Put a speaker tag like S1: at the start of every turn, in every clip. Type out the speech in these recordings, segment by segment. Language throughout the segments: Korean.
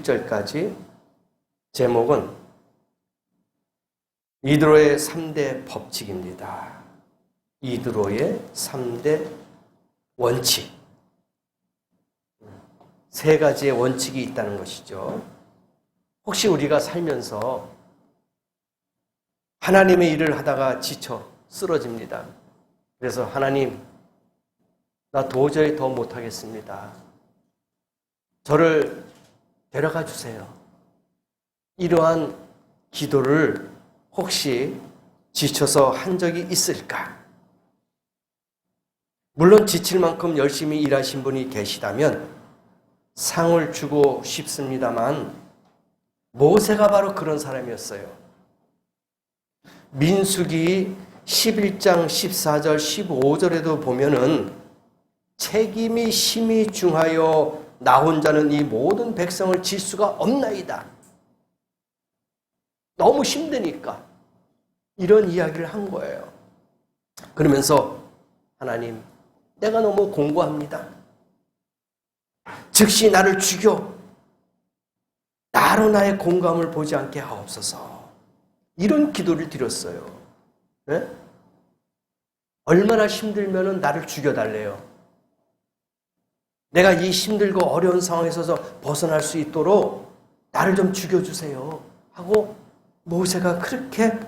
S1: 7절까지 제목은 이드로의 3대 법칙입니다. 이드로의 3대 원칙. 세 가지의 원칙이 있다는 것이죠. 혹시 우리가 살면서 하나님의 일을 하다가 지쳐 쓰러집니다. 그래서 하나님, 나 도저히 더 못하겠습니다. 저를 데려가 주세요. 이러한 기도를 혹시 지쳐서 한 적이 있을까? 물론 지칠 만큼 열심히 일하신 분이 계시다면 상을 주고 싶습니다만 모세가 바로 그런 사람이었어요. 민수기 11장 14절 15절에도 보면은 책임이 심히 중하여 나 혼자는 이 모든 백성을 질 수가 없나이다. 너무 힘드니까 이런 이야기를 한 거예요. 그러면서 하나님, 내가 너무 공고합니다. 즉시 나를 죽여 나로 나의 공감을 보지 않게 하옵소서. 이런 기도를 드렸어요. 네? 얼마나 힘들면 나를 죽여달래요. 내가 이 힘들고 어려운 상황에서 벗어날 수 있도록 나를 좀 죽여주세요 하고 모세가 그렇게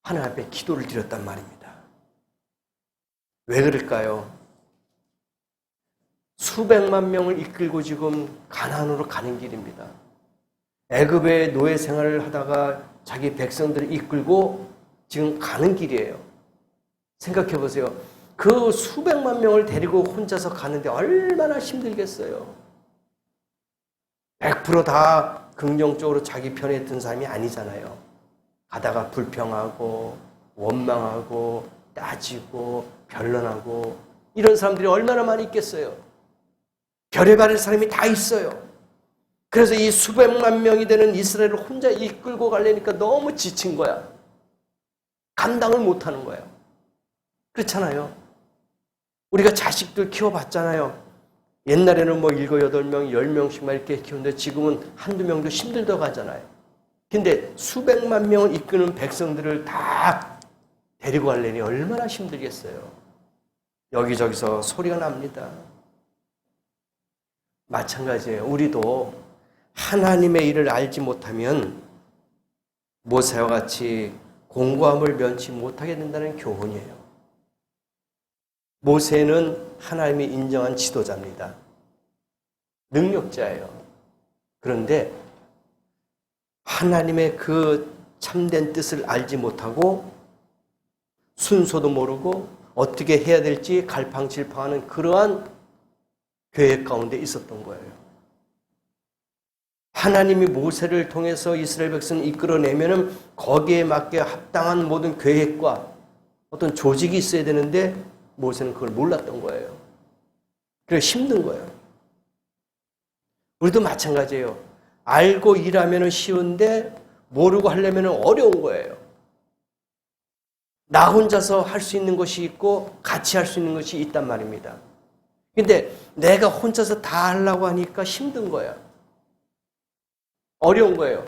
S1: 하나님 앞에 기도를 드렸단 말입니다. 왜 그럴까요? 수백만 명을 이끌고 지금 가나안으로 가는 길입니다. 애굽의 노예 생활을 하다가 자기 백성들을 이끌고 지금 가는 길이에요. 생각해 보세요. 그 수백만 명을 데리고 혼자서 가는데 얼마나 힘들겠어요. 100% 긍정적으로 자기 편에 든 사람이 아니잖아요. 가다가 불평하고 원망하고 따지고 변론하고 이런 사람들이 얼마나 많이 있겠어요. 별의별 사람이 다 있어요. 그래서 이 수백만 명이 되는 이스라엘을 혼자 이끌고 가려니까 너무 지친 거야. 감당을 못하는 거예요. 그렇잖아요. 우리가 자식들 키워봤잖아요. 옛날에는 뭐 7, 8명, 10명씩만 이렇게 키우는데 지금은 한두 명도 힘들다고 하잖아요. 근데 수백만 명을 이끄는 백성들을 다 데리고 가려니 얼마나 힘들겠어요. 여기저기서 소리가 납니다. 마찬가지예요. 우리도 하나님의 일을 알지 못하면 모세와 같이 공고함을 면치 못하게 된다는 교훈이에요. 모세는 하나님이 인정한 지도자입니다. 능력자예요. 그런데 하나님의 그 참된 뜻을 알지 못하고 순서도 모르고 어떻게 해야 될지 갈팡질팡하는 그러한 계획 가운데 있었던 거예요. 하나님이 모세를 통해서 이스라엘 백성을 이끌어내면은 거기에 맞게 합당한 모든 계획과 어떤 조직이 있어야 되는데 모세는 그걸 몰랐던 거예요. 그래서 힘든 거예요. 우리도 마찬가지예요. 알고 일하면 쉬운데 모르고 하려면 어려운 거예요. 나 혼자서 할 수 있는 것이 있고 같이 할 수 있는 것이 있단 말입니다. 근데 내가 혼자서 다 하려고 하니까 힘든 거야. 어려운 거예요.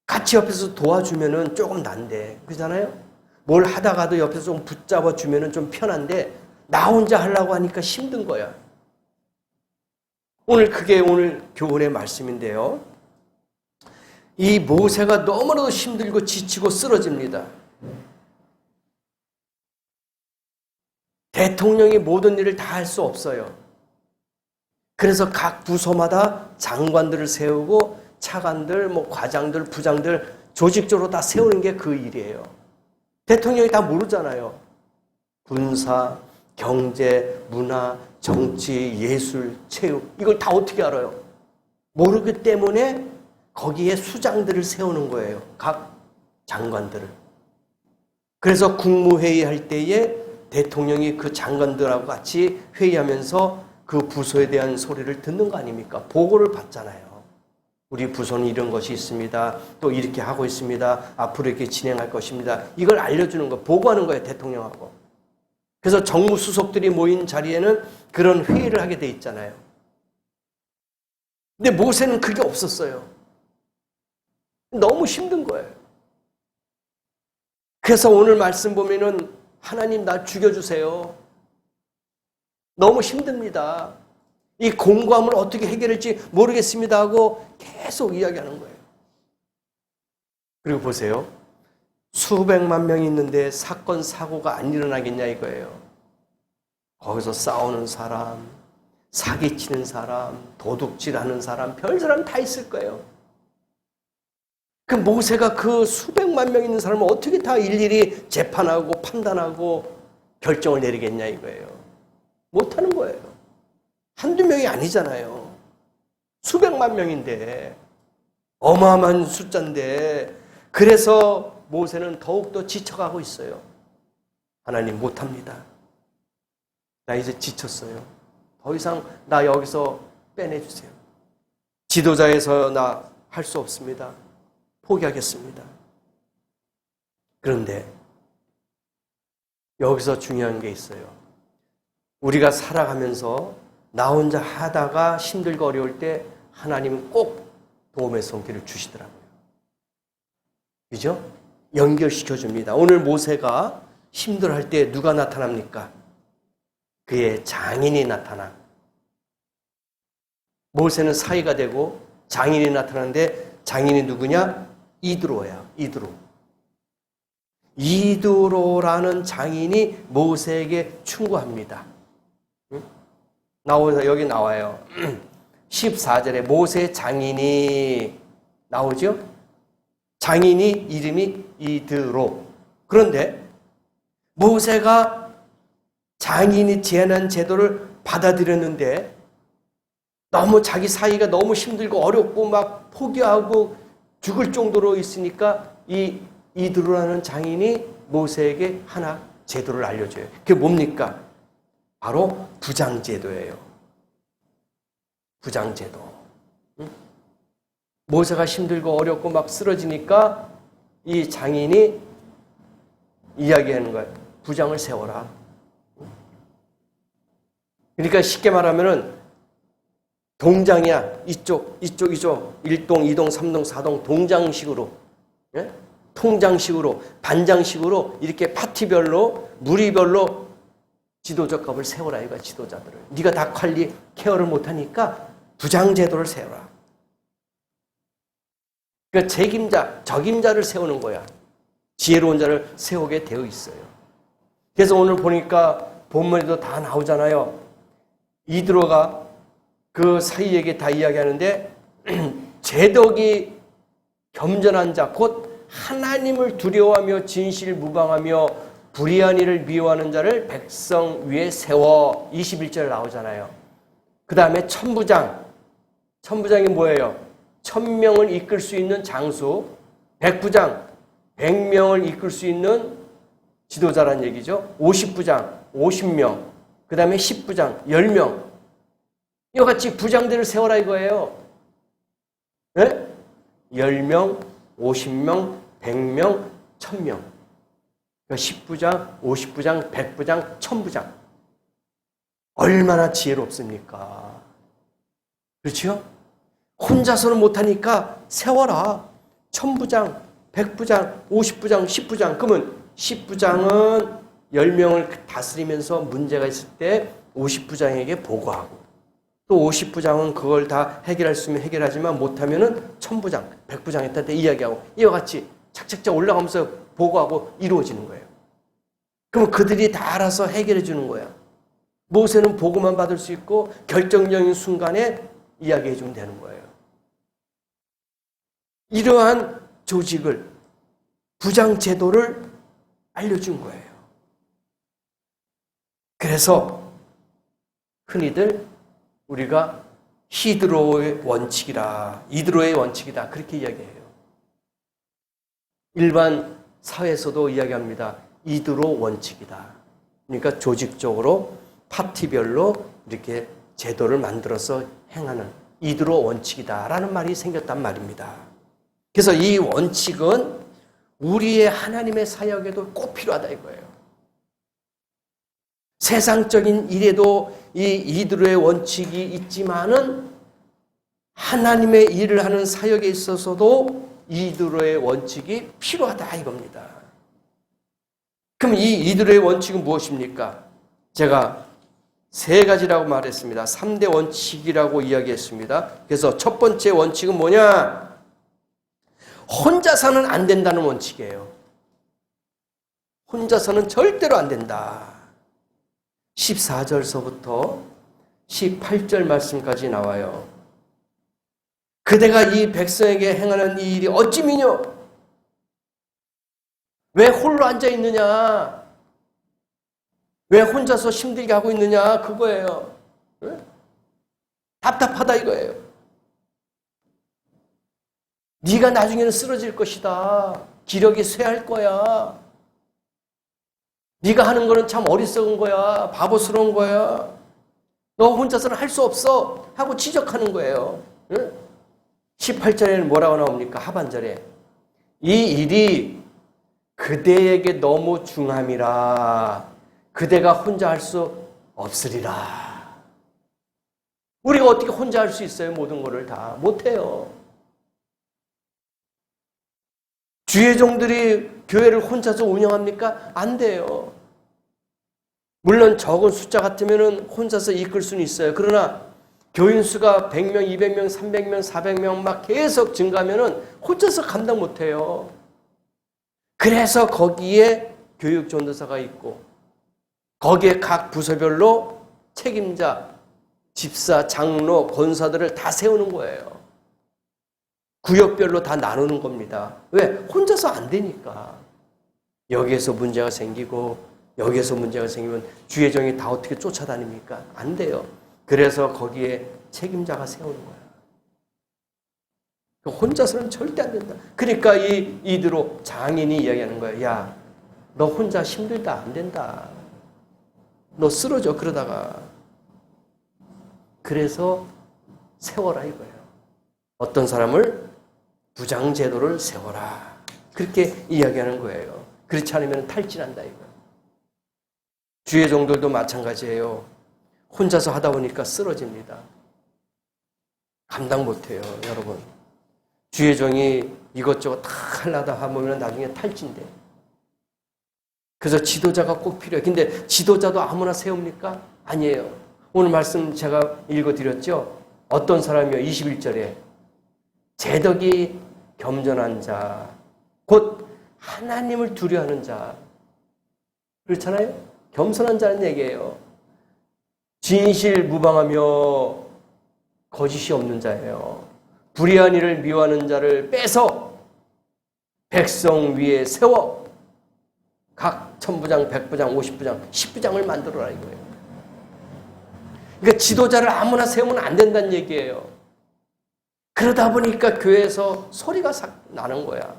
S1: 같이 옆에서 도와주면은 조금 난데, 그렇잖아요? 뭘 하다가도 옆에서 좀 붙잡아 주면은 좀 편한데 나 혼자 하려고 하니까 힘든 거야. 그게 오늘 교훈의 말씀인데요. 이 모세가 너무나도 힘들고 지치고 쓰러집니다. 대통령이 모든 일을 다 할 수 없어요. 그래서 각 부서마다 장관들을 세우고 차관들, 과장들, 부장들 조직적으로 다 세우는 게 그 일이에요. 대통령이 다 모르잖아요. 군사, 경제, 문화, 정치, 예술, 체육 이걸 다 어떻게 알아요? 모르기 때문에 거기에 수장들을 세우는 거예요. 각 장관들을. 그래서 국무회의 할 때에 대통령이 그 장관들하고 같이 회의하면서 그 부서에 대한 소리를 듣는 거 아닙니까? 보고를 받잖아요. 우리 부서는 이런 것이 있습니다. 또 이렇게 하고 있습니다. 앞으로 이렇게 진행할 것입니다. 이걸 알려주는 거, 보고하는 거예요, 대통령하고. 그래서 정무수석들이 모인 자리에는 그런 회의를 하게 돼 있잖아요. 근데 모세는 그게 없었어요. 너무 힘든 거예요. 그래서 오늘 말씀 보면은 하나님 나 죽여주세요. 너무 힘듭니다. 이 공고함을 어떻게 해결할지 모르겠습니다 하고 계속 이야기하는 거예요. 그리고 보세요. 수백만 명이 있는데 사건 사고가 안 일어나겠냐 이거예요. 거기서 싸우는 사람, 사기치는 사람, 도둑질하는 사람, 별 사람 다 있을 거예요. 그 모세가 그 수백만 명 있는 사람을 어떻게 다 일일이 재판하고 판단하고 결정을 내리겠냐 이거예요. 못하는 거예요. 한두 명이 아니잖아요. 수백만 명인데 어마어마한 숫자인데 그래서 모세는 더욱더 지쳐가고 있어요. 하나님 못합니다. 나 이제 지쳤어요. 더 이상 나 여기서 빼내주세요. 지도자에서 나 할 수 없습니다. 포기하겠습니다. 그런데 여기서 중요한 게 있어요. 우리가 살아가면서 나 혼자 하다가 힘들고 어려울 때 하나님은 꼭 도움의 손길을 주시더라고요. 그죠? 연결시켜줍니다. 오늘 모세가 힘들어할 때 누가 나타납니까? 그의 장인이 나타나. 모세는 사이가 되고 장인이 나타나는데 장인이 누구냐? 이드로야. 이드로라는 장인이 모세에게 충고합니다. 여기 나와요. 14절에 모세 장인이 나오죠? 장인이 이름이 이드로. 그런데 모세가 장인이 제안한 제도를 받아들였는데 너무 자기 사이가 너무 힘들고 어렵고 막 포기하고 죽을 정도로 있으니까 이 이드로라는 장인이 모세에게 하나 제도를 알려줘요. 그게 뭡니까? 바로 부장제도예요. 부장제도. 모세가 힘들고 어렵고 막 쓰러지니까 이 장인이 이야기하는 거예요. 부장을 세워라. 그러니까 쉽게 말하면은 동장이야. 이쪽, 1동, 2동, 3동, 4동 동장식으로, 예? 통장식으로, 반장식으로 이렇게 파티별로, 무리별로 지도적 값을 세워라 이거야. 지도자들을. 네가 다 관리, 케어를 못하니까 부장제도를 세워라. 그러니까 책임자, 적임자를 세우는 거야. 지혜로운 자를 세우게 되어 있어요. 그래서 오늘 보니까 본문에도 다 나오잖아요. 이드로가 그 사이에게 다 이야기하는데 제덕이 겸전한 자, 곧 하나님을 두려워하며 진실무방하며 불의한 일을 미워하는 자를 백성 위에 세워. 21절 나오잖아요. 그 다음에 천부장. 천부장이 뭐예요? 1000명을 이끌 수 있는 장수. 백부장. 100명을 이끌 수 있는 지도자란 얘기죠. 50부장. 50명. 그 다음에 10부장. 10명. 이와 같이 부장들을 세워라 이거예요. 네? 10명, 50명, 100명, 1000명. 10부장, 50부장, 100부장, 1000부장. 얼마나 지혜롭습니까? 그렇죠? 혼자서는 못하니까 세워라. 1000부장, 100부장, 50부장, 10부장. 그러면 10부장은 10명을 다스리면서 문제가 있을 때 50부장에게 보고하고 또 50부장은 그걸 다 해결할 수 있으면 해결하지만 못하면은 1000부장, 100부장한테 이야기하고 이와 같이 착착착 올라가면서 보고하고 이루어지는 거예요. 그럼 그들이 다 알아서 해결해 주는 거야. 모세는 보고만 받을 수 있고 결정적인 순간에 이야기해 주면 되는 거예요. 이러한 조직을, 부장 제도를 알려준 거예요. 그래서 흔히들 우리가 히드로의 원칙이라, 이드로의 원칙이다 그렇게 이야기해요. 일반 사회에서도 이야기합니다. 이드로 원칙이다. 그러니까 조직적으로 파티별로 이렇게 제도를 만들어서 행하는 이드로 원칙이다라는 말이 생겼단 말입니다. 그래서 이 원칙은 우리의 하나님의 사역에도 꼭 필요하다 이거예요. 세상적인 일에도 이 이드로의 원칙이 있지만은 하나님의 일을 하는 사역에 있어서도 이드로의 원칙이 필요하다 이겁니다. 그럼 이 이드로의 원칙은 무엇입니까? 제가 세 가지라고 말했습니다. 3대 원칙이라고 이야기했습니다. 그래서 첫 번째 원칙은 뭐냐? 혼자서는 안 된다는 원칙이에요. 혼자서는 절대로 안 된다. 14절서부터 18절 말씀까지 나와요. 그대가 이 백성에게 행하는 이 일이 어찌 미뇨? 왜 홀로 앉아 있느냐? 왜 혼자서 힘들게 하고 있느냐? 그거예요. 네? 답답하다 이거예요. 네가 나중에는 쓰러질 것이다. 기력이 쇠할 거야. 네가 하는 거는 참 어리석은 거야. 바보스러운 거야. 너 혼자서는 할 수 없어. 하고 지적하는 거예요. 네? 18절에는 뭐라고 나옵니까? 하반절에. 이 일이 그대에게 너무 중함이라 그대가 혼자 할 수 없으리라. 우리가 어떻게 혼자 할 수 있어요? 모든 것을 다 못해요. 주의 종들이 교회를 혼자서 운영합니까? 안 돼요. 물론 적은 숫자 같으면 혼자서 이끌 수는 있어요. 그러나 교인 수가 100명, 200명, 300명, 400명 막 계속 증가하면 혼자서 감당 못해요. 그래서 거기에 교육 전도사가 있고 거기에 각 부서별로 책임자, 집사, 장로, 권사들을 다 세우는 거예요. 구역별로 다 나누는 겁니다. 왜? 혼자서 안 되니까. 여기에서 문제가 생기고 여기에서 문제가 생기면 주의 종이 다 어떻게 쫓아다닙니까? 안 돼요. 그래서 거기에 책임자가 세우는 거야. 혼자서는 절대 안 된다. 그러니까 이대로 장인이 이야기하는 거예요. 야, 너 혼자 힘들다. 안 된다. 너 쓰러져 그러다가. 그래서 세워라 이거예요. 어떤 사람을 부장 제도를 세워라. 그렇게 이야기하는 거예요. 그렇지 않으면 탈진한다 이거예요. 주의 종들도 마찬가지예요. 혼자서 하다 보니까 쓰러집니다. 감당 못해요, 여러분. 주의 종이 이것저것 다 하려다 하면 나중에 탈진돼. 그래서 지도자가 꼭 필요해요. 근데 지도자도 아무나 세웁니까? 아니에요. 오늘 말씀 제가 읽어드렸죠? 어떤 사람이요? 21절에 제덕이 겸손한 자, 곧 하나님을 두려워하는 자. 그렇잖아요? 겸손한 자는 얘기예요. 진실무방하며 거짓이 없는 자예요. 불의한 일을 미워하는 자를 빼서 백성 위에 세워 각 1000부장, 100부장, 50부장, 10부장을 만들어라 이거예요. 그러니까 지도자를 아무나 세우면 안 된다는 얘기예요. 그러다 보니까 교회에서 소리가 나는 거야.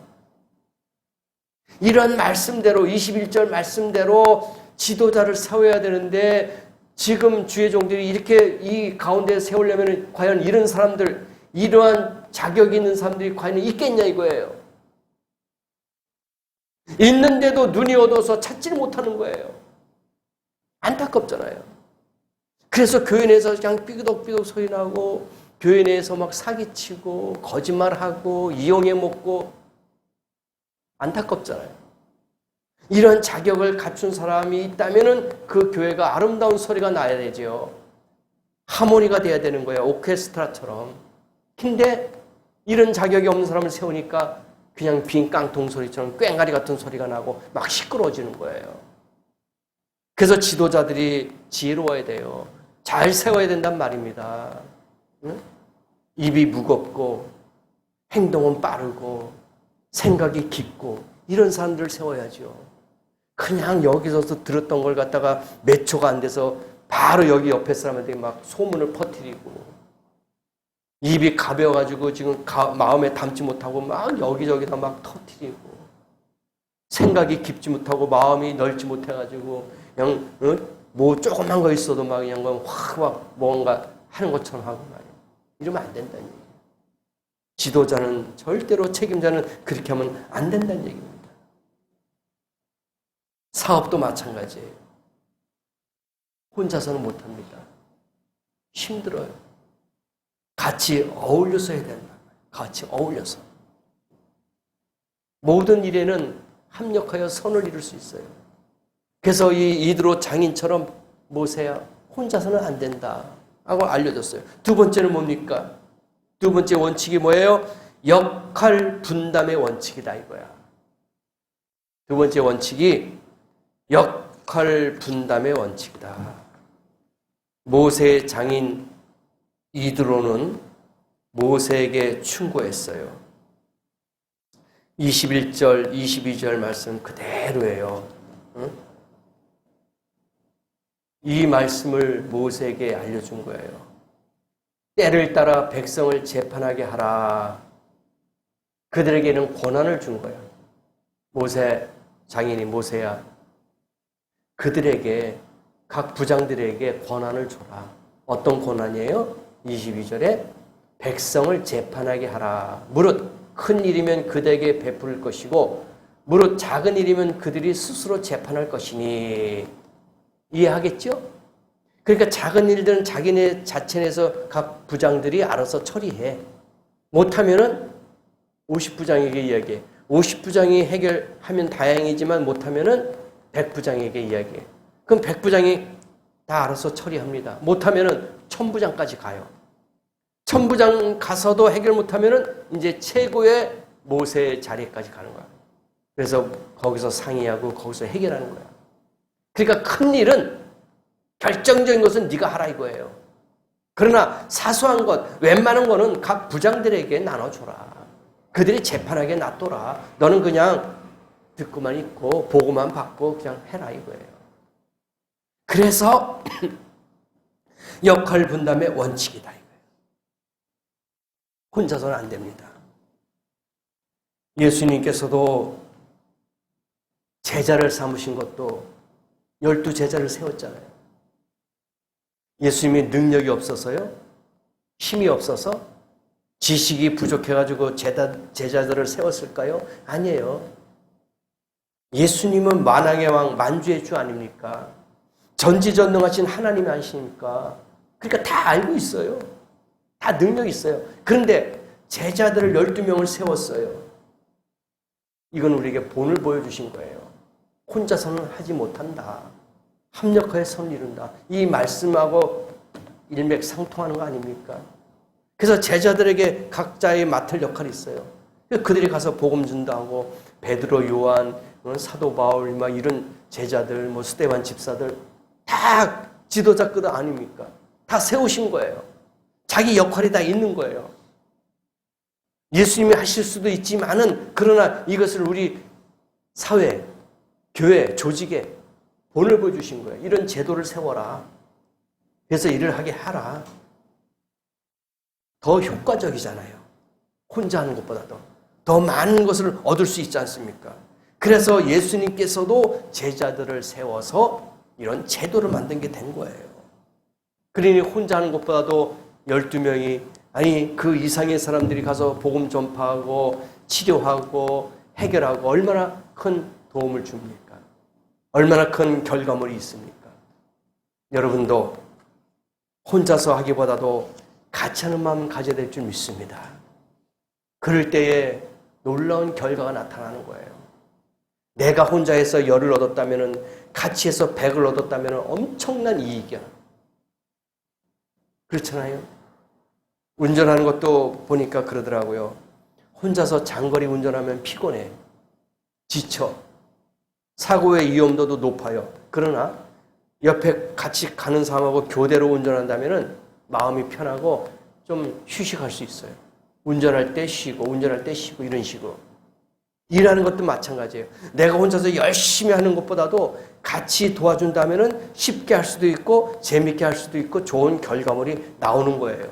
S1: 이런 말씀대로 21절 말씀대로 지도자를 세워야 되는데 지금 주의 종들이 이렇게 이 가운데 세우려면 과연 이런 사람들, 이러한 자격 있는 사람들이 과연 있겠냐 이거예요. 있는데도 눈이 어두워서 찾지를 못하는 거예요. 안타깝잖아요. 그래서 교회 내에서 그냥 삐그덕삐그덕 소리 나고 교회 내에서 막 사기치고 거짓말하고 이용해 먹고 안타깝잖아요. 이런 자격을 갖춘 사람이 있다면 그 교회가 아름다운 소리가 나야 되죠. 하모니가 돼야 되는 거예요. 오케스트라처럼. 근데 이런 자격이 없는 사람을 세우니까 그냥 빈 깡통 소리처럼 꽹가리 같은 소리가 나고 막 시끄러워지는 거예요. 그래서 지도자들이 지혜로워야 돼요. 잘 세워야 된단 말입니다. 응? 입이 무겁고 행동은 빠르고 생각이 깊고 이런 사람들을 세워야죠. 그냥 여기서 들었던 걸 갖다가 몇 초가 안 돼서 바로 여기 옆에 사람한테 막 소문을 퍼뜨리고 입이 가벼워가지고 지금 마음에 담지 못하고 막 여기저기다 막 터뜨리고 생각이 깊지 못하고 마음이 넓지 못해가지고 그냥 뭐 조그만 거 있어도 막 그냥 확 뭔가 하는 것처럼 하고 말이에요. 이러면 안 된다는 얘기예요. 지도자는 절대로 책임자는 그렇게 하면 안 된다는 얘기입니다. 사업도 마찬가지예요. 혼자서는 못합니다. 힘들어요. 같이 어울려서 해야 된다. 같이 어울려서. 모든 일에는 합력하여 선을 이룰 수 있어요. 그래서 이 이드로 장인처럼 모세야 혼자서는 안 된다 하고 알려줬어요. 두 번째는 뭡니까? 두 번째 원칙이 뭐예요? 역할 분담의 원칙이다 이거야. 두 번째 원칙이 역할 분담의 원칙이다. 모세의 장인 이드로는 모세에게 충고했어요. 21절, 22절 말씀 그대로예요. 응? 이 말씀을 모세에게 알려준 거예요. 때를 따라 백성을 재판하게 하라. 그들에게는 권한을 준 거예요. 모세, 장인이 모세야. 그들에게, 각 부장들에게 권한을 줘라. 어떤 권한이에요? 22절에 백성을 재판하게 하라. 무릇 큰 일이면 그들에게 베풀 것이고 무릇 작은 일이면 그들이 스스로 재판할 것이니. 이해하겠죠? 그러니까 작은 일들은 자기네 자체에서 각 부장들이 알아서 처리해. 못하면은 50부장에게 이야기해. 50부장이 해결하면 다행이지만 못하면은 100부장에게 이야기해. 그럼 100부장이 다 알아서 처리합니다. 못하면은 1000부장까지 가요. 1000부장 가서도 해결 못하면은 이제 최고의 모세의 자리까지 가는 거야. 그래서 거기서 상의하고 거기서 해결하는 거야. 그러니까 큰 일은 결정적인 것은 네가 하라 이거예요. 그러나 사소한 것, 웬만한 거는 각 부장들에게 나눠줘라. 그들이 재판하게 놔둬라. 너는 그냥 듣고만 있고 보고만 받고 그냥 해라 이거예요. 그래서 역할 분담의 원칙이다 이거예요. 혼자서는 안 됩니다. 예수님께서도 제자를 삼으신 것도 12제자를 세웠잖아요. 예수님이 능력이 없어서요? 힘이 없어서? 지식이 부족해가지고 제자들을 세웠을까요? 아니에요. 예수님은 만왕의 왕, 만주의 주 아닙니까? 전지전능하신 하나님이 아니십니까? 그러니까 다 알고 있어요. 다 능력이 있어요. 그런데 제자들을 12명을 세웠어요. 이건 우리에게 본을 보여주신 거예요. 혼자서는 하지 못한다. 합력하여 선을 이룬다. 이 말씀하고 일맥상통하는 거 아닙니까? 그래서 제자들에게 각자의 맡을 역할이 있어요. 그들이 가서 복음 전도하고 베드로, 요한, 사도 바울 막 이런 제자들, 뭐 스데반 집사들 다 지도자급 아닙니까? 다 세우신 거예요. 자기 역할이 다 있는 거예요. 예수님이 하실 수도 있지만은 그러나 이것을 우리 사회, 교회, 조직에 본을 보여주신 거예요. 이런 제도를 세워라. 그래서 일을 하게 하라. 더 효과적이잖아요. 혼자 하는 것보다도. 더 많은 것을 얻을 수 있지 않습니까? 그래서 예수님께서도 제자들을 세워서 이런 제도를 만든 게 된 거예요. 그러니 혼자 하는 것보다도 12명이 아니 그 이상의 사람들이 가서 복음 전파하고 치료하고 해결하고 얼마나 큰 도움을 줍니까? 얼마나 큰 결과물이 있습니까? 여러분도 혼자서 하기보다도 같이 하는 마음 가져야 될 줄 믿습니다. 그럴 때에 놀라운 결과가 나타나는 거예요. 내가 혼자 해서 10을 얻었다면 같이 해서 100을 얻었다면 엄청난 이익이야. 그렇잖아요. 운전하는 것도 보니까 그러더라고요. 혼자서 장거리 운전하면 피곤해. 지쳐. 사고의 위험도도 높아요. 그러나 옆에 같이 가는 사람하고 교대로 운전한다면 마음이 편하고 좀 휴식할 수 있어요. 운전할 때 쉬고 운전할 때 쉬고 이런 식으로. 일하는 것도 마찬가지예요. 내가 혼자서 열심히 하는 것보다도 같이 도와준다면 쉽게 할 수도 있고 재밌게 할 수도 있고 좋은 결과물이 나오는 거예요.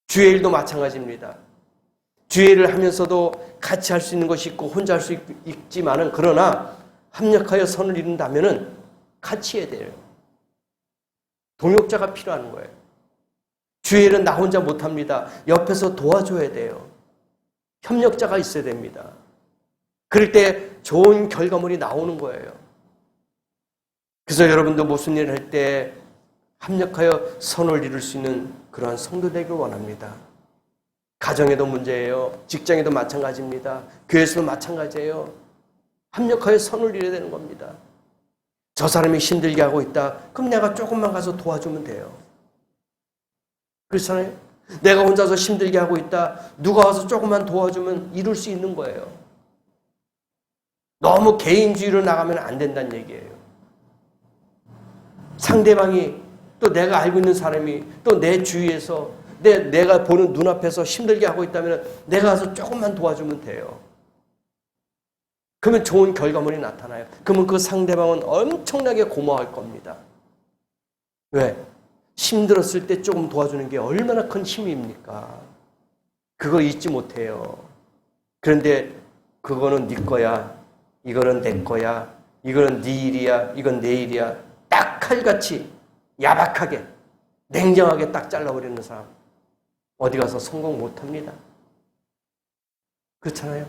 S1: 주의 일도 마찬가지입니다. 주의 일을 하면서도 같이 할 수 있는 것이 있고 혼자 할 수 있지만은 그러나 합력하여 선을 이룬다면은 같이 해야 돼요. 동역자가 필요한 거예요. 주의 일은 나 혼자 못합니다. 옆에서 도와줘야 돼요. 협력자가 있어야 됩니다. 그럴 때 좋은 결과물이 나오는 거예요. 그래서 여러분도 무슨 일을 할 때 합력하여 선을 이룰 수 있는 그러한 성도 되기를 원합니다. 가정에도 문제예요. 직장에도 마찬가지입니다. 교회에서도 마찬가지예요. 합력하여 선을 이뤄야 되는 겁니다. 저 사람이 힘들게 하고 있다. 그럼 내가 조금만 가서 도와주면 돼요. 그렇잖아요. 내가 혼자서 힘들게 하고 있다. 누가 와서 조금만 도와주면 이룰 수 있는 거예요. 너무 개인주의로 나가면 안 된다는 얘기예요. 상대방이 또 내가 알고 있는 사람이 또 내 주위에서 내가 보는 눈앞에서 힘들게 하고 있다면 내가 가서 조금만 도와주면 돼요. 그러면 좋은 결과물이 나타나요. 그러면 그 상대방은 엄청나게 고마워할 겁니다. 왜? 힘들었을 때 조금 도와주는 게 얼마나 큰 힘입니까? 그거 잊지 못해요. 그런데 그거는 네 거야. 이거는 내 거야. 이거는 네 일이야. 이건 내 일이야. 딱 칼같이 야박하게 냉정하게 딱 잘라버리는 사람 어디 가서 성공 못합니다. 그렇잖아요.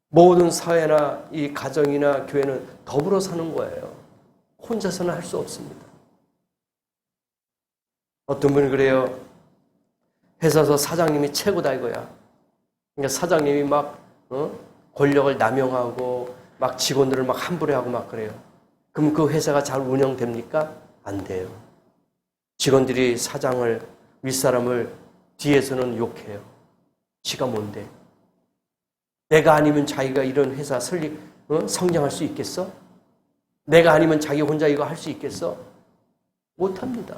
S1: 모든 사회나 이 가정이나 교회는 더불어 사는 거예요. 혼자서는 할 수 없습니다. 어떤 분이 그래요. 회사에서 사장님이 최고다 이거야. 그러니까 사장님이 막 권력을 남용하고 막 직원들을 막 함부로 하고 막 그래요. 그럼 그 회사가 잘 운영됩니까? 안 돼요. 직원들이 사장을 윗사람을 뒤에서는 욕해요. 지가 뭔데? 내가 아니면 자기가 이런 회사 성장할 수 있겠어? 내가 아니면 자기 혼자 이거 할 수 있겠어? 못합니다.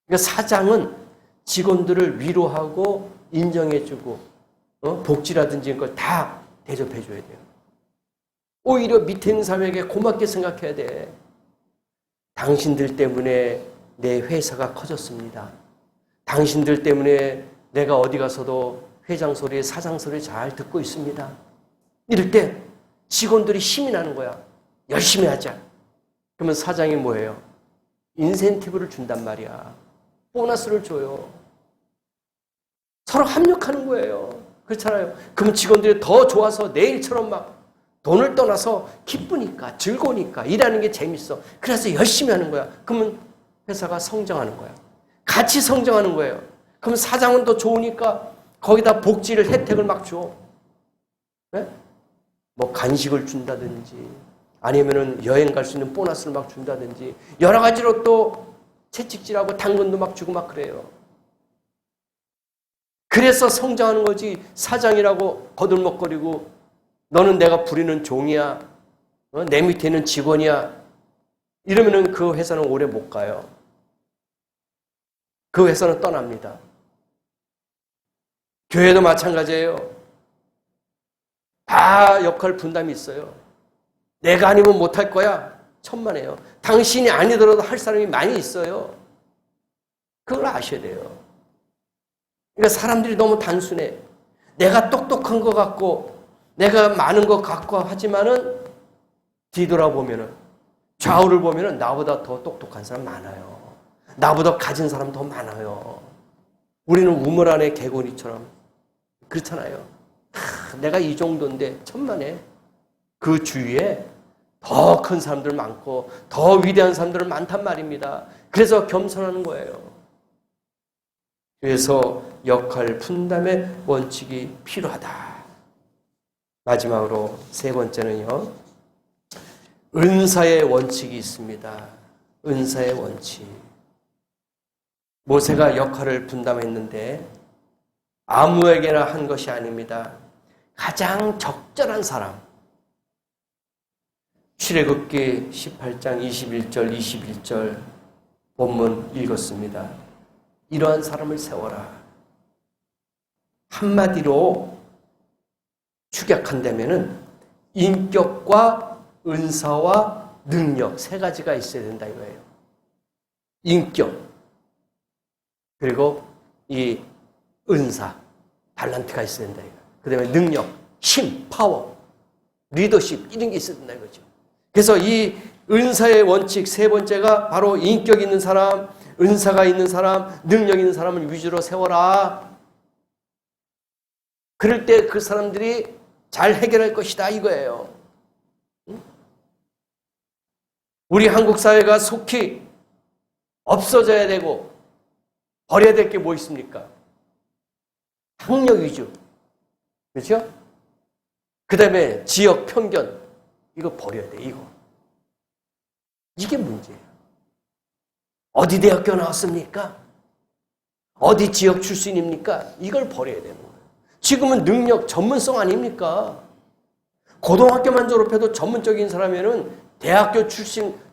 S1: 그러니까 사장은 직원들을 위로하고 인정해주고 복지라든지 이런 걸 다 대접해줘야 돼요. 오히려 밑에 있는 사람에게 고맙게 생각해야 돼. 당신들 때문에 내 회사가 커졌습니다. 당신들 때문에 내가 어디 가서도 회장 소리, 사장 소리 잘 듣고 있습니다. 이럴 때 직원들이 힘이 나는 거야. 열심히 하자. 그러면 사장이 뭐예요? 인센티브를 준단 말이야. 보너스를 줘요. 서로 합력하는 거예요. 그렇잖아요. 그러면 직원들이 더 좋아서 내일처럼 막 돈을 떠나서 기쁘니까 즐거우니까 일하는 게 재밌어. 그래서 열심히 하는 거야. 그러면 회사가 성장하는 거야. 같이 성장하는 거예요. 그럼 사장은 더 좋으니까 거기다 복지를 혜택을 막 줘. 네? 뭐 간식을 준다든지 아니면은 여행 갈 수 있는 보너스를 막 준다든지 여러 가지로 또 채찍질하고 당근도 막 주고 막 그래요. 그래서 성장하는 거지. 사장이라고 거들먹거리고 너는 내가 부리는 종이야. 내 밑에 있는 직원이야. 이러면은 그 회사는 오래 못 가요. 그 회사는 떠납니다. 교회도 마찬가지예요. 다 역할 분담이 있어요. 내가 아니면 못할 거야. 천만에요. 당신이 아니더라도 할 사람이 많이 있어요. 그걸 아셔야 돼요. 그러니까 사람들이 너무 단순해. 내가 똑똑한 것 같고 내가 많은 것 같고 하지만은 뒤돌아보면은 좌우를 보면은 나보다 더 똑똑한 사람 많아요. 나보다 가진 사람 더 많아요. 우리는 우물 안에 개구리처럼 그렇잖아요. 내가 이 정도인데 천만에 그 주위에 더 큰 사람들 많고 더 위대한 사람들 많단 말입니다. 그래서 겸손하는 거예요. 그래서 역할 분담의 원칙이 필요하다. 마지막으로 세 번째는요. 은사의 원칙이 있습니다. 은사의 원칙. 모세가 역할을 분담했는데 아무에게나 한 것이 아닙니다. 가장 적절한 사람. 출애굽기 18장 21절 21절 본문 읽었습니다. 이러한 사람을 세워라. 한마디로 축약한다면은 인격과 은사와 능력 세 가지가 있어야 된다 이거예요. 인격 그리고 이 은사 달란트가 있어야 된다 이거예요. 그다음에 능력, 힘, 파워, 리더십 이런 게 있어야 된다 이거죠. 그래서 이 은사의 원칙 세 번째가 바로 인격 있는 사람, 은사가 있는 사람, 능력 있는 사람을 위주로 세워라. 그럴 때 그 사람들이 잘 해결할 것이다 이거예요. 우리 한국 사회가 속히 없어져야 되고 버려야 될 게 뭐 있습니까? 학력 위주. 그렇죠? 그 다음에 지역 편견. 이거 버려야 돼, 이거. 이게 문제예요. 어디 대학교 나왔습니까? 어디 지역 출신입니까? 이걸 버려야 되는 거예요. 지금은 능력, 전문성 아닙니까? 고등학교만 졸업해도 전문적인 사람이면 대학교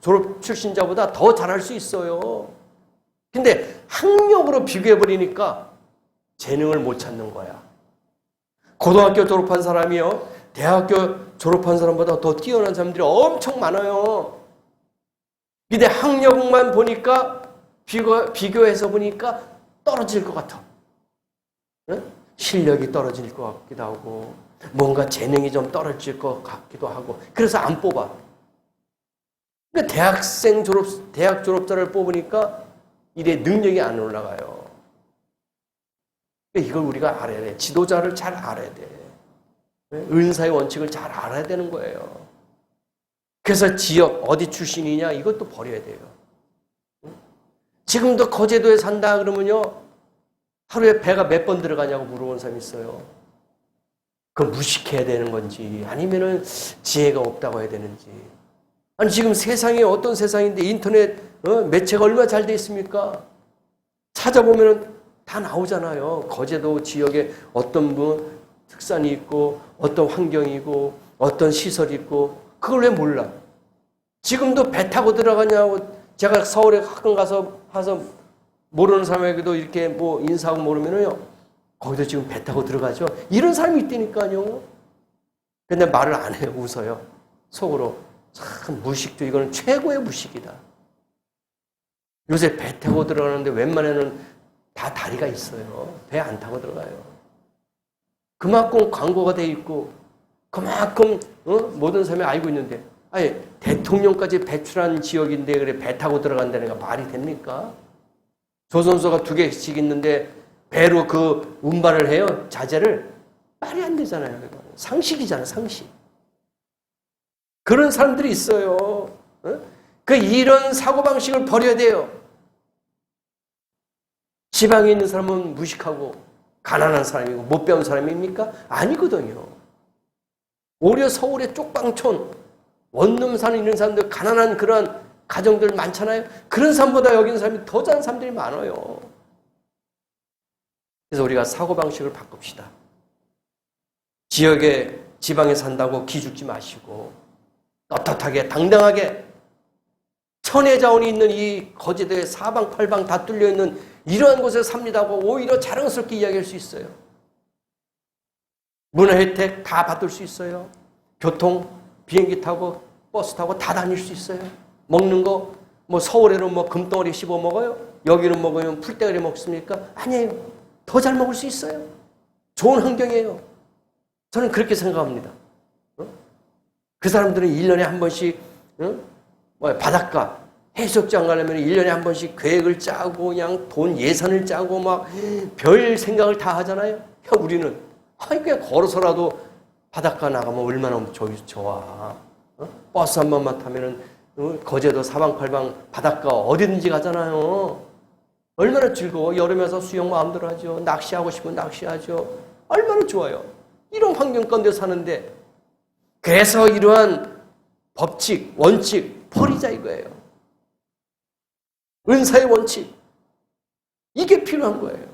S1: 졸업 출신자보다 더 잘할 수 있어요. 근데 학력으로 비교해버리니까 재능을 못 찾는 거야. 고등학교 졸업한 사람이요, 대학교 졸업한 사람보다 더 뛰어난 사람들이 엄청 많아요. 근데 학력만 보니까, 비교해서 보니까 떨어질 것 같아. 응? 실력이 떨어질 것 같기도 하고, 뭔가 재능이 좀 떨어질 것 같기도 하고, 그래서 안 뽑아. 그러니까 대학 졸업자를 뽑으니까 이래 능력이 안 올라가요. 이걸 우리가 알아야 돼. 지도자를 잘 알아야 돼. 은사의 원칙을 잘 알아야 되는 거예요. 그래서 지역 어디 출신이냐 이것도 버려야 돼요. 지금도 거제도에 산다 그러면요, 하루에 배가 몇 번 들어가냐고 물어보는 사람이 있어요. 그걸 무식해야 되는 건지 아니면은 지혜가 없다고 해야 되는지. 아니 지금 세상이 어떤 세상인데 인터넷 매체가 얼마나 잘 돼 있습니까? 찾아보면은 다 나오잖아요. 거제도 지역에 어떤 특산이 있고 어떤 환경이고 어떤 시설이 있고 그걸 왜 몰라? 지금도 배 타고 들어가냐고 제가 서울에 가끔 가서 모르는 사람에게도 이렇게 뭐 인사하고 모르면은요, 거기도 지금 배 타고 들어가죠. 이런 사람이 있다니까요. 근데 말을 안 해요. 웃어요. 속으로. 참 무식도 이거는 최고의 무식이다. 요새 배 타고 들어가는데 웬만해는 다 다리가 있어요. 배 안 타고 들어가요. 그만큼 광고가 돼 있고 그만큼 모든 사람이 알고 있는데, 아니 대통령까지 배출한 지역인데 그래 배 타고 들어간다는 게 말이 됩니까? 조선소가 2개씩 있는데 배로 그 운반을 해요. 자재를. 말이 안 되잖아요. 상식이잖아요. 상식. 그런 사람들이 있어요. 이런 사고방식을 버려야 돼요. 지방에 있는 사람은 무식하고 가난한 사람이고 못 배운 사람입니까? 아니거든요. 오히려 서울의 쪽방촌, 원룸산에 있는 사람들, 가난한 그런 가정들 많잖아요. 그런 사람보다 여기 있는 사람이 더 잘하는 사람들이 많아요. 그래서 우리가 사고방식을 바꿉시다. 지방에 산다고 기죽지 마시고 떳떳하게 당당하게 천혜 자원이 있는 이 거제도에 사방팔방 다 뚫려있는 이러한 곳에 삽니다고 오히려 자랑스럽게 이야기할 수 있어요. 문화 혜택 다 받을 수 있어요. 교통, 비행기 타고 버스 타고 다 다닐 수 있어요. 먹는 거, 뭐 서울에는 뭐 금덩어리 씹어 먹어요? 여기는 먹으면 풀떼거리 먹습니까? 아니에요. 더 잘 먹을 수 있어요. 좋은 환경이에요. 저는 그렇게 생각합니다. 그 사람들은 1년에 한 번씩 바닷가, 해수욕장 가려면 1년에 한 번씩 계획을 짜고 그냥 돈 예산을 짜고 막 별 생각을 다 하잖아요. 우리는 그냥 걸어서라도 바닷가 나가면 얼마나 좋아. 버스 한 번만 타면은 거제도 사방팔방 바닷가 어디든지 가잖아요. 얼마나 즐거워. 여름에 와서 수영 마음대로 하죠. 낚시하고 싶으면 낚시하죠. 얼마나 좋아요. 이런 환경 가운데 사는데, 그래서 이러한 법칙, 원칙 버리자 이거예요. 은사의 원칙. 이게 필요한 거예요.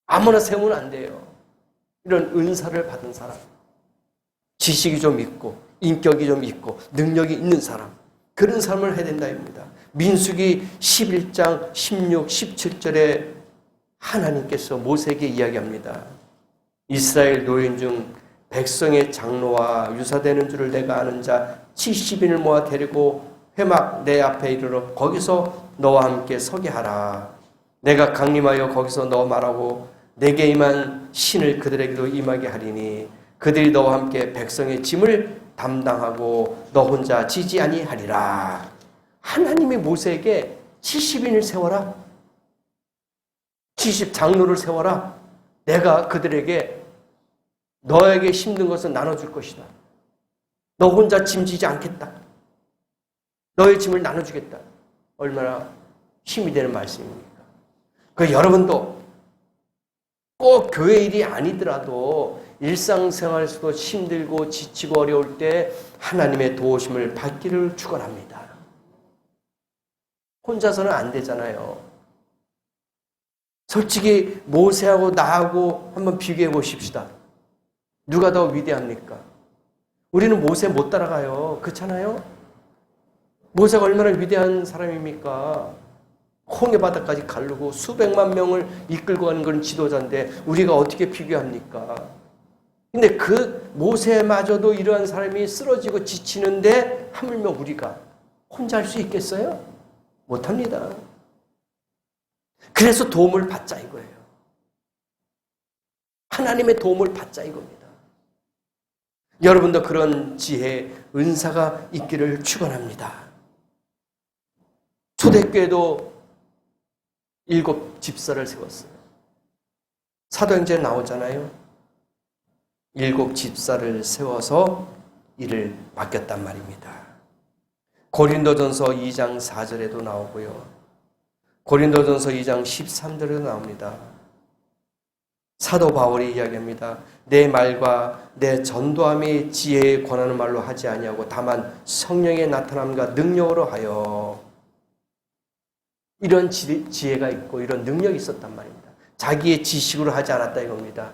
S1: 아무나 세우면 안 돼요. 이런 은사를 받은 사람, 지식이 좀 있고 인격이 좀 있고 능력이 있는 사람, 그런 삶을 해야 된다입니다. 민수기 11장 16, 17절에 하나님께서 모세에게 이야기합니다. 이스라엘 노인 중 백성의 장로와 유사되는 줄을 내가 아는 자 70인을 모아 데리고 회막 내 앞에 이르러 거기서 너와 함께 서게 하라. 내가 강림하여 거기서 너 말하고 내게 임한 신을 그들에게도 임하게 하리니 그들이 너와 함께 백성의 짐을 담당하고 너 혼자 지지 아니하리라. 하나님이 모세에게 70인을 세워라. 70 장로를 세워라. 내가 그들에게 너에게 힘든 것을 나눠줄 것이다. 너 혼자 짐지지 않겠다. 너의 짐을 나눠주겠다. 얼마나 힘이 되는 말씀입니까? 그 여러분도 꼭 교회 일이 아니더라도 일상생활에서도 힘들고 지치고 어려울 때 하나님의 도우심을 받기를 축원합니다. 혼자서는 안 되잖아요. 솔직히 모세하고 나하고 한번 비교해 보십시다. 누가 더 위대합니까? 우리는 모세 못 따라가요. 그렇잖아요? 모세가 얼마나 위대한 사람입니까? 홍해 바다까지 가르고 수백만 명을 이끌고 가는 그런 지도자인데 우리가 어떻게 비교합니까? 근데 그 모세마저도 이러한 사람이 쓰러지고 지치는데 하물며 우리가 혼자 할 수 있겠어요? 못합니다. 그래서 도움을 받자 이거예요. 하나님의 도움을 받자 이겁니다. 여러분도 그런 지혜, 은사가 있기를 축원합니다. 초대교회도 7 집사를 세웠어요. 사도행전에 나오잖아요. 7 집사를 세워서 일을 맡겼단 말입니다. 고린도전서 2장 4절에도 나오고요. 고린도전서 2장 13절에도 나옵니다. 사도 바울이 이야기합니다. 내 말과 내 전도함이 지혜에 권하는 말로 하지 아니하고 다만 성령의 나타남과 능력으로 하여 이런 지혜가 있고 이런 능력이 있었단 말입니다. 자기의 지식으로 하지 않았다 이겁니다.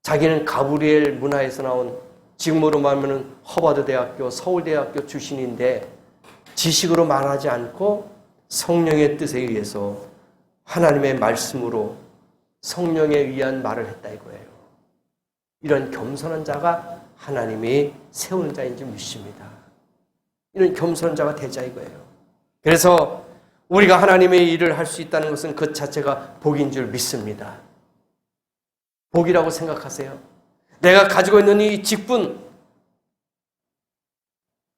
S1: 자기는 가브리엘 문화에서 나온 지금으로 말하면 허버드 대학교, 서울대학교 출신인데 지식으로 말하지 않고 성령의 뜻에 의해서 하나님의 말씀으로 성령에 의한 말을 했다 이거예요. 이런 겸손한 자가 하나님이 세우는 자인 줄 믿습니다. 이런 겸손한 자가 되자 이거예요. 그래서 우리가 하나님의 일을 할 수 있다는 것은 그 자체가 복인 줄 믿습니다. 복이라고 생각하세요. 내가 가지고 있는 이 직분,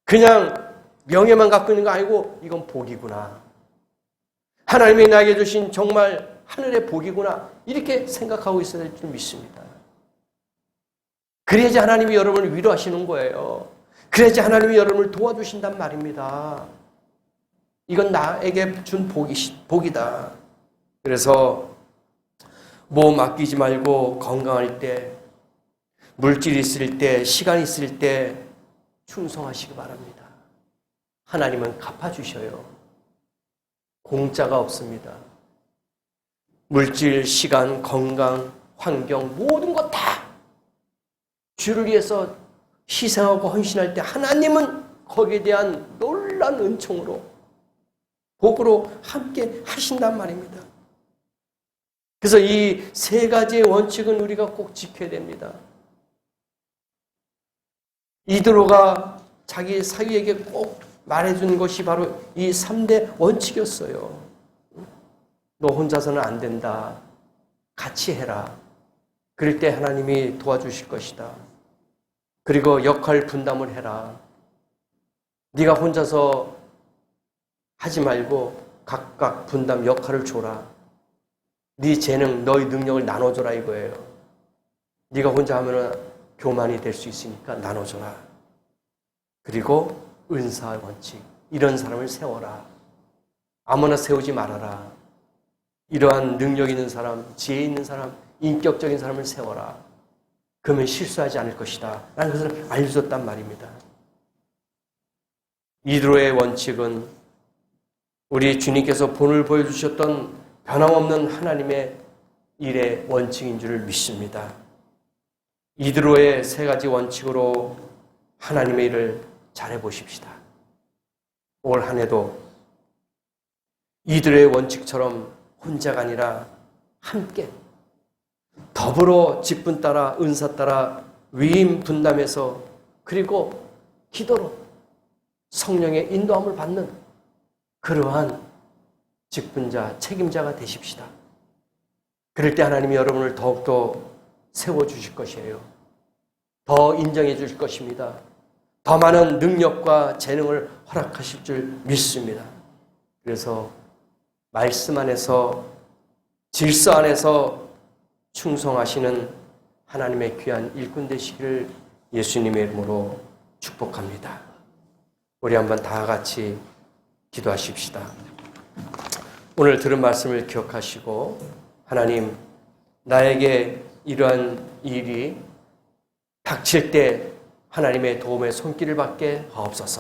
S1: 그냥 명예만 갖고 있는 거 아니고 이건 복이구나. 하나님이 나에게 주신 정말 하늘의 복이구나. 이렇게 생각하고 있어야 될 줄 믿습니다. 그래야지 하나님이 여러분을 위로하시는 거예요. 그래야지 하나님이 여러분을 도와주신단 말입니다. 이건 나에게 준 복이다. 그래서 몸 아끼지 말고 건강할 때, 물질 있을 때, 시간 있을 때 충성하시기 바랍니다. 하나님은 갚아주셔요. 공짜가 없습니다. 물질, 시간, 건강, 환경 모든 것 다 주를 위해서 희생하고 헌신할 때 하나님은 거기에 대한 놀라운 은총으로 복으로 함께 하신단 말입니다. 그래서 이 3가지의 원칙은 우리가 꼭 지켜야 됩니다. 이드로가 자기 사위에게 꼭 말해준 것이 바로 이 3대 원칙이었어요. 너 혼자서는 안 된다. 같이 해라. 그럴 때 하나님이 도와주실 것이다. 그리고 역할 분담을 해라. 네가 혼자서 하지 말고 각각 분담 역할을 줘라. 네 재능, 너의 능력을 나눠줘라 이거예요. 네가 혼자 하면 교만이 될 수 있으니까 나눠줘라. 그리고 은사 원칙, 이런 사람을 세워라. 아무나 세우지 말아라. 이러한 능력 있는 사람, 지혜 있는 사람, 인격적인 사람을 세워라. 그러면 실수하지 않을 것이다 라는 것을 알려줬단 말입니다. 이드로의 원칙은 우리 주님께서 본을 보여주셨던 변함없는 하나님의 일의 원칙인 줄 믿습니다. 이드로의 3가지 원칙으로 하나님의 일을 잘해보십시다. 올 한 해도 이드로의 원칙처럼 혼자가 아니라 함께 더불어 직분 따라 은사 따라 위임 분담해서 그리고 기도로 성령의 인도함을 받는 그러한 직분자, 책임자가 되십시다. 그럴 때 하나님이 여러분을 더욱더 세워주실 것이에요. 더 인정해 주실 것입니다. 더 많은 능력과 재능을 허락하실 줄 믿습니다. 그래서 말씀 안에서 질서 안에서 충성하시는 하나님의 귀한 일꾼 되시기를 예수님의 이름으로 축복합니다. 우리 한번 다 같이 기도하십시다. 오늘 들은 말씀을 기억하시고 하나님, 나에게 이러한 일이 닥칠 때 하나님의 도움의 손길을 받게 하옵소서.